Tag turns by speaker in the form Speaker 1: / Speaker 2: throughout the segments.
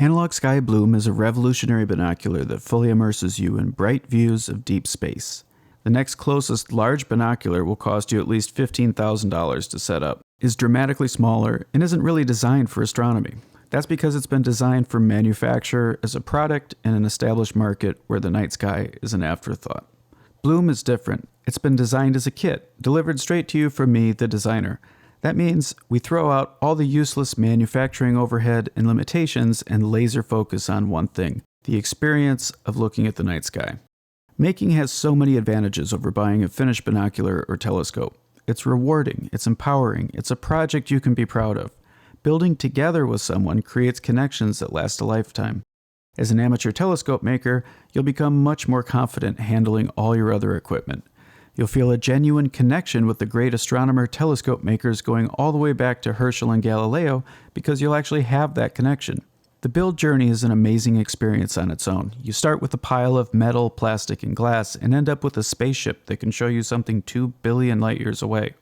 Speaker 1: Analog Sky Bloom is a revolutionary binocular that fully immerses you in bright views of deep space. The next closest large binocular will cost you at least $15,000 to set up, is dramatically smaller, and isn't really designed for astronomy. That's because it's been designed for manufacture as a product in an established market where the night sky is an afterthought. Bloom is different. It's been designed as a kit, delivered straight to you from me, the designer. That means we throw out all the useless manufacturing overhead and limitations and laser focus on one thing, the experience of looking at the night sky. Making has so many advantages over buying a finished binocular or telescope. It's rewarding, it's empowering, it's a project you can be proud of. Building together with someone creates connections that last a lifetime. As an amateur telescope maker, you'll become much more confident handling all your other equipment. You'll feel a genuine connection with the great astronomer telescope makers going all the way back to Herschel and Galileo because you'll actually have that connection. The build journey is an amazing experience on its own. You start with a pile of metal, plastic, and glass and end up with a spaceship that can show you something 2 billion light years away.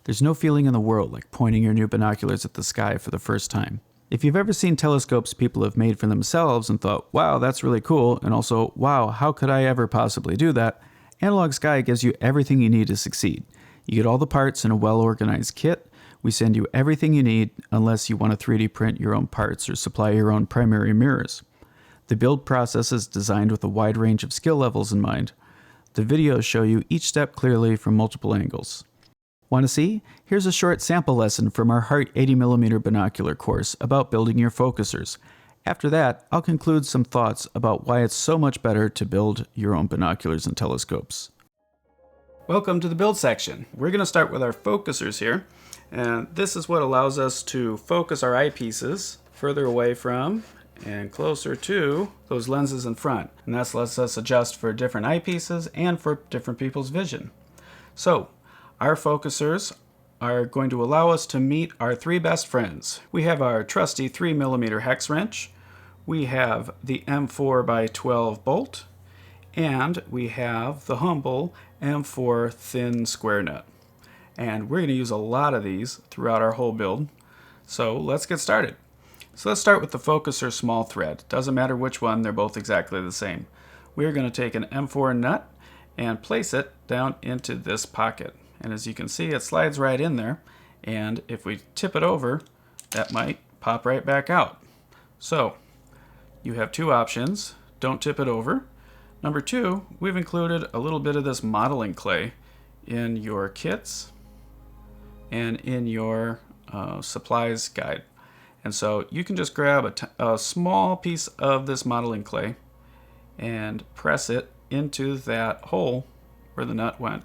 Speaker 1: There's no feeling in the world like pointing your new binoculars at the sky for the first time. If you've ever seen telescopes people have made for themselves and thought, wow, that's really cool, and also, wow, how could I ever possibly do that? Analog Sky gives you everything you need to succeed. You get all the parts in a well-organized kit. We send you everything you need unless you want to 3D print your own parts or supply your own primary mirrors. The build process is designed with a wide range of skill levels in mind. The videos show you each step clearly from multiple angles. Want to see? Here's a short sample lesson from our Heart 80mm binocular course about building your focusers. After that, I'll conclude some thoughts about why it's so much better to build your own binoculars and telescopes. Welcome to the build section. We're going to start with our focusers here. And this is what allows us to focus our eyepieces further away from and closer to those lenses in front. And that lets us adjust for different eyepieces and for different people's vision. So, our focusers are going to allow us to meet our three best friends. We have our trusty 3mm hex wrench. We have the M4x12 bolt, and we have the humble M4 thin square nut. And we're going to use a lot of these throughout our whole build. So let's get started. So let's start with the focuser small thread. Doesn't matter which one, they're both exactly the same. We're going to take an M4 nut and place it down into this pocket. And as you can see, it slides right in there. And if we tip it over, that might pop right back out. So you have two options. Don't tip it over. Number two, we've included a little bit of this modeling clay in your kits and in your supplies guide. And so you can just grab a small piece of this modeling clay and press it into that hole where the nut went,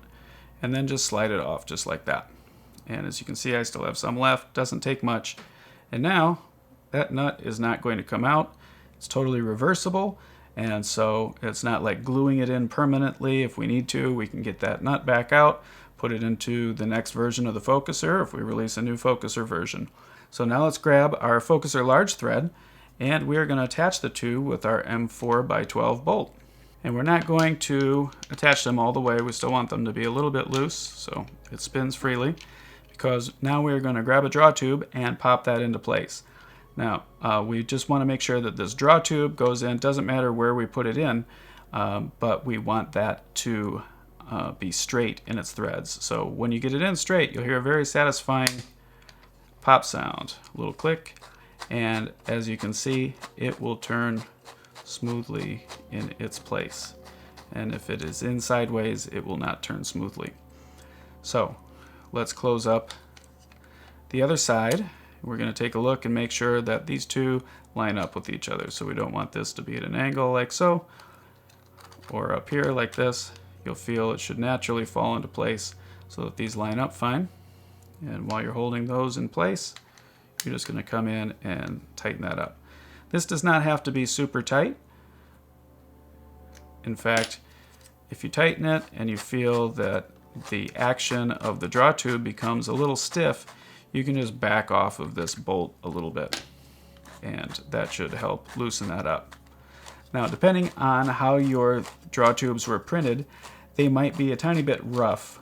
Speaker 1: and then just slide it off just like that. And as you can see, I still have some left. Doesn't take much. And now that nut is not going to come out. It's totally reversible, and so it's not like gluing it in permanently. If we need to, we can get that nut back out, put it into the next version of the focuser if we release a new focuser version. So now let's grab our focuser large thread, and we are going to attach the two with our M4x12 bolt. And we're not going to attach them all the way. We still want them to be a little bit loose so it spins freely, because now we're going to grab a draw tube and pop that into place. Now, we just want to make sure that this draw tube goes in. Doesn't matter where we put it in, but we want that to be straight in its threads. So when you get it in straight, you'll hear a very satisfying pop sound, a little click, and as you can see, it will turn smoothly in its place. And if it is in sideways, it will not turn smoothly. So let's close up the other side. We're going to take a look and make sure that these two line up with each other. So we don't want this to be at an angle like so, or up here like this. You'll feel it should naturally fall into place so that these line up fine. And while you're holding those in place, you're just going to come in and tighten that up. This does not have to be super tight. In fact, if you tighten it and you feel that the action of the draw tube becomes a little stiff, you can just back off of this bolt a little bit, and that should help loosen that up. Now, depending on how your draw tubes were printed, they might be a tiny bit rough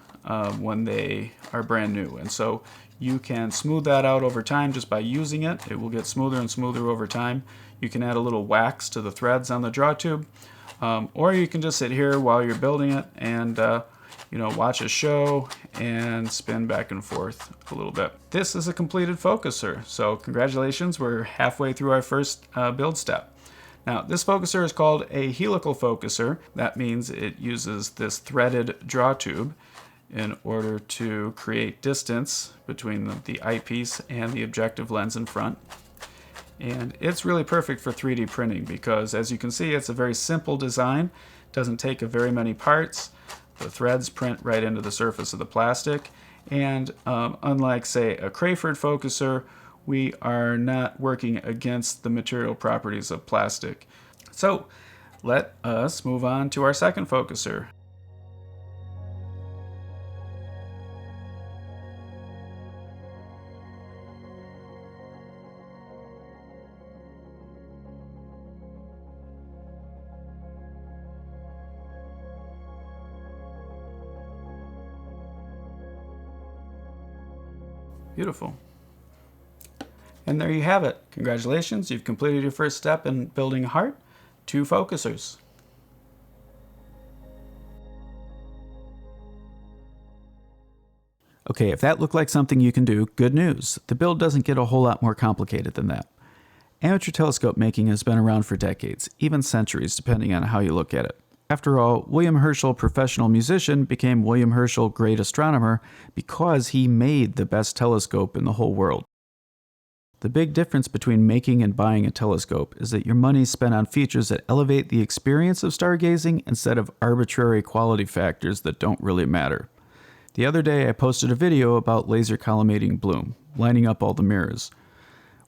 Speaker 1: when they are brand new, and so you can smooth that out over time just by using it. It will get smoother and smoother over time. You can add a little wax to the threads on the draw tube, or you can just sit here while you're building it and watch a show and spin back and forth a little bit. This is a completed focuser, so congratulations, we're halfway through our first build step. Now, this focuser is called a helical focuser. That means it uses this threaded draw tube in order to create distance between the eyepiece and the objective lens in front. And it's really perfect for 3D printing because, as you can see, it's a very simple design. It doesn't take very many parts. The threads print right into the surface of the plastic. And unlike, say, a Crayford focuser, we are not working against the material properties of plastic. So let us move on to our second focuser. Beautiful. And there you have it. Congratulations, you've completed your first step in building a heart, 2 focusers. Okay, if that looked like something you can do, good news. The build doesn't get a whole lot more complicated than that. Amateur telescope making has been around for decades, even centuries, depending on how you look at it. After all, William Herschel, professional musician, became William Herschel, great astronomer, because he made the best telescope in the whole world. The big difference between making and buying a telescope is that your money is spent on features that elevate the experience of stargazing instead of arbitrary quality factors that don't really matter. The other day I posted a video about laser collimating bloom, lining up all the mirrors.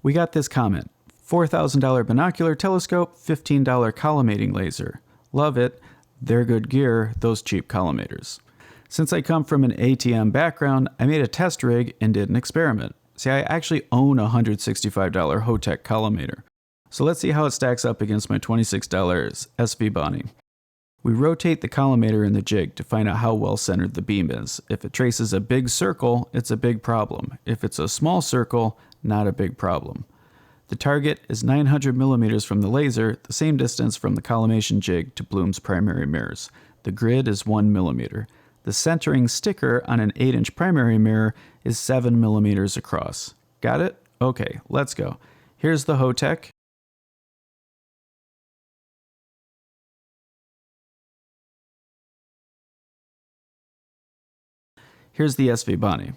Speaker 1: We got this comment: $4,000 binocular telescope, $15 collimating laser. Love it. They're good gear, those cheap collimators. Since I come from an ATM background, I made a test rig and did an experiment. See, I actually own a $165 Hotech collimator. So let's see how it stacks up against my $26 SV Bonnie. We rotate the collimator in the jig to find out how well centered the beam is. If it traces a big circle, it's a big problem. If it's a small circle, not a big problem. The target is 900 millimeters from the laser, the same distance from the collimation jig to Bloom's primary mirrors. The grid is 1 millimeter. The centering sticker on an 8-inch primary mirror is 7 millimeters across. Got it? Okay, let's go. Here's the Hotech. Here's the SV Bonnie.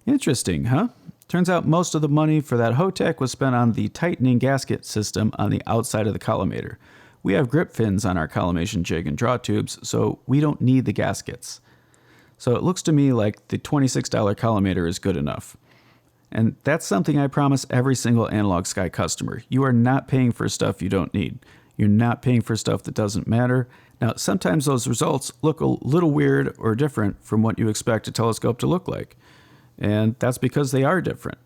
Speaker 1: Interesting, huh? Turns out most of the money for that Hotech was spent on the tightening gasket system on the outside of the collimator. We have grip fins on our collimation jig and draw tubes, so we don't need the gaskets. So it looks to me like the $26 collimator is good enough. And that's something I promise every single Analog Sky customer. You are not paying for stuff you don't need. You're not paying for stuff that doesn't matter. Now, sometimes those results look a little weird or different from what you expect a telescope to look like. And that's because they are different.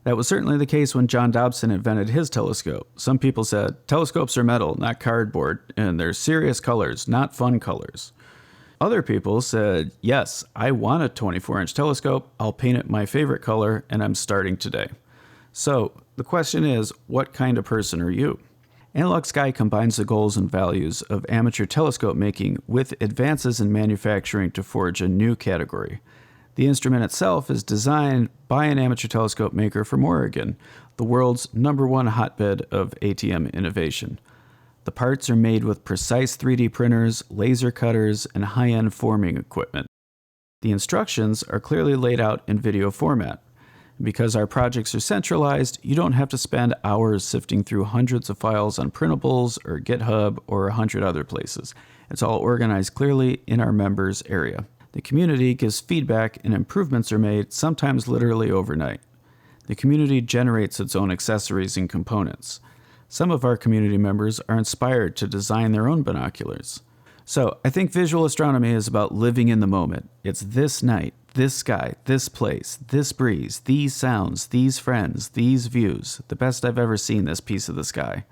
Speaker 1: That was certainly the case when John Dobson invented his telescope. Some people said, telescopes are metal, not cardboard, and they're serious colors, not fun colors. Other people said, yes, I want a 24-inch telescope, I'll paint it my favorite color, and I'm starting today. So, the question is, what kind of person are you? Analog Sky combines the goals and values of amateur telescope making with advances in manufacturing to forge a new category. The instrument itself is designed by an amateur telescope maker from Oregon, the world's #1 hotbed of ATM innovation. The parts are made with precise 3D printers, laser cutters, and high-end forming equipment. The instructions are clearly laid out in video format. Because our projects are centralized, you don't have to spend hours sifting through hundreds of files on printables or GitHub or 100 other places. It's all organized clearly in our members area. The community gives feedback and improvements are made, sometimes literally overnight. The community generates its own accessories and components. Some of our community members are inspired to design their own binoculars. So I think visual astronomy is about living in the moment. It's this night, this sky, this place, this breeze, these sounds, these friends, these views, the best I've ever seen this piece of the sky.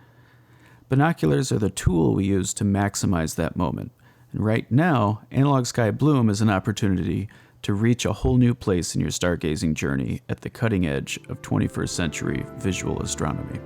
Speaker 1: Binoculars are the tool we use to maximize that moment. And right now, Analog Sky Bloom is an opportunity to reach a whole new place in your stargazing journey at the cutting edge of 21st century visual astronomy.